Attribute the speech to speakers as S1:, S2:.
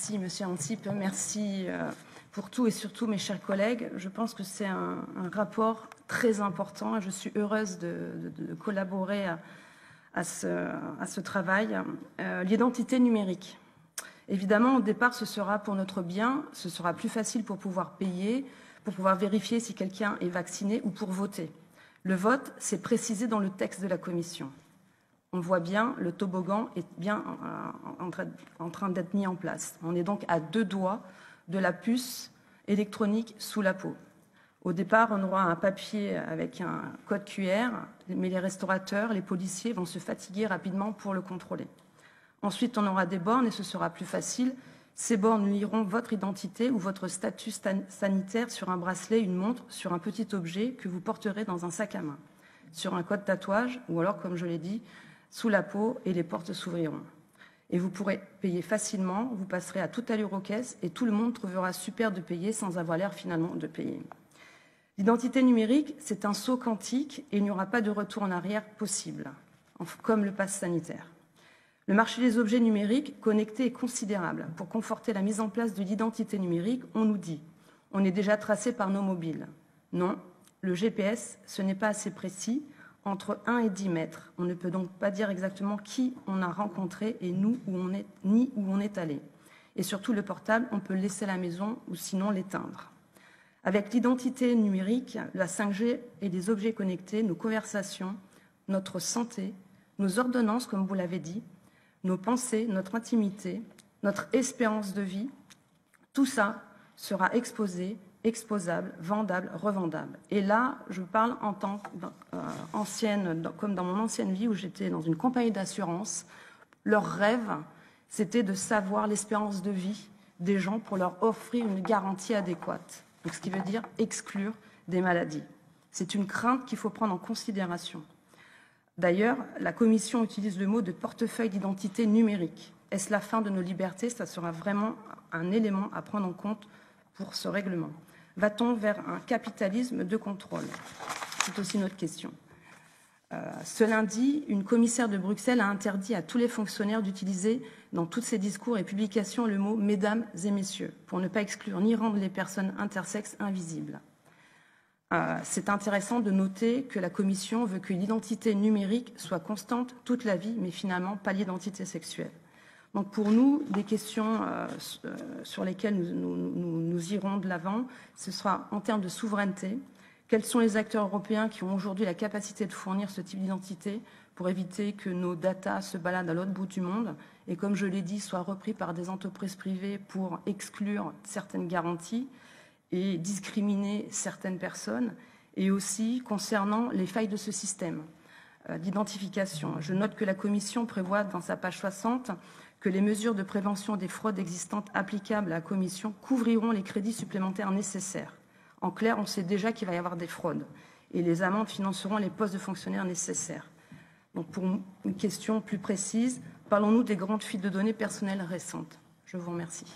S1: Merci, Monsieur Antip. Merci pour tout et surtout, mes chers collègues. Je pense que c'est un rapport très important et je suis heureuse de collaborer à ce travail. L'identité numérique. Évidemment, au départ, ce sera pour notre bien, ce sera plus facile pour pouvoir payer, pour pouvoir vérifier si quelqu'un est vacciné ou pour voter. Le vote, c'est précisé dans le texte de la Commission. On voit bien, le toboggan est bien en train d'être mis en place. On est donc à 2 doigts de la puce électronique sous la peau. Au départ, on aura un papier avec un code QR, mais les restaurateurs, les policiers vont se fatiguer rapidement pour le contrôler. Ensuite, on aura des bornes et ce sera plus facile. Ces bornes liront votre identité ou votre statut sanitaire sur un bracelet, une montre, sur un petit objet que vous porterez dans un sac à main, sur un code tatouage ou alors, comme je l'ai dit, sous la peau et les portes s'ouvriront. Et vous pourrez payer facilement, vous passerez à toute allure aux caisses et tout le monde trouvera super de payer sans avoir l'air finalement de payer. L'identité numérique, c'est un saut quantique et il n'y aura pas de retour en arrière possible, comme le pass sanitaire. Le marché des objets numériques connectés est considérable. Pour conforter la mise en place de l'identité numérique, on nous dit « on est déjà tracé par nos mobiles ». Non, le GPS, ce n'est pas assez précis, entre 1 et 10 mètres. On ne peut donc pas dire exactement qui on a rencontré et nous, ni où on est allé. Et surtout, le portable, on peut le laisser à la maison ou sinon l'éteindre. Avec l'identité numérique, la 5G et les objets connectés, nos conversations, notre santé, nos ordonnances, comme vous l'avez dit, nos pensées, notre intimité, notre espérance de vie, tout ça sera exposé, exposable, vendable, revendable. Et là, je parle en tant qu'ancienne, comme dans mon ancienne vie où j'étais dans une compagnie d'assurance. Leur rêve, c'était de savoir l'espérance de vie des gens pour leur offrir une garantie adéquate. Donc, ce qui veut dire exclure des maladies. C'est une crainte qu'il faut prendre en considération. D'ailleurs, la Commission utilise le mot de portefeuille d'identité numérique. Est-ce la fin de nos libertés? Ça sera vraiment un élément à prendre en compte pour ce règlement. Va-t-on vers un capitalisme de contrôle? C'est aussi notre question. Ce lundi, une commissaire de Bruxelles a interdit à tous les fonctionnaires d'utiliser dans tous ses discours et publications le mot « mesdames et messieurs » pour ne pas exclure ni rendre les personnes intersexes invisibles. C'est intéressant de noter que la Commission veut que l'identité numérique soit constante toute la vie, mais finalement pas l'identité sexuelle. Donc pour nous, des questions sur lesquelles nous irons de l'avant, ce sera en termes de souveraineté. Quels sont les acteurs européens qui ont aujourd'hui la capacité de fournir ce type d'identité pour éviter que nos datas se baladent à l'autre bout du monde et, comme je l'ai dit, soient repris par des entreprises privées pour exclure certaines garanties et discriminer certaines personnes, et aussi concernant les failles de ce système d'identification. Je note que la Commission prévoit dans sa page 60 que les mesures de prévention des fraudes existantes applicables à la Commission couvriront les crédits supplémentaires nécessaires. En clair, on sait déjà qu'il va y avoir des fraudes et les amendes financeront les postes de fonctionnaires nécessaires. Donc pour une question plus précise, parlons-nous des grandes fuites de données personnelles récentes. Je vous remercie.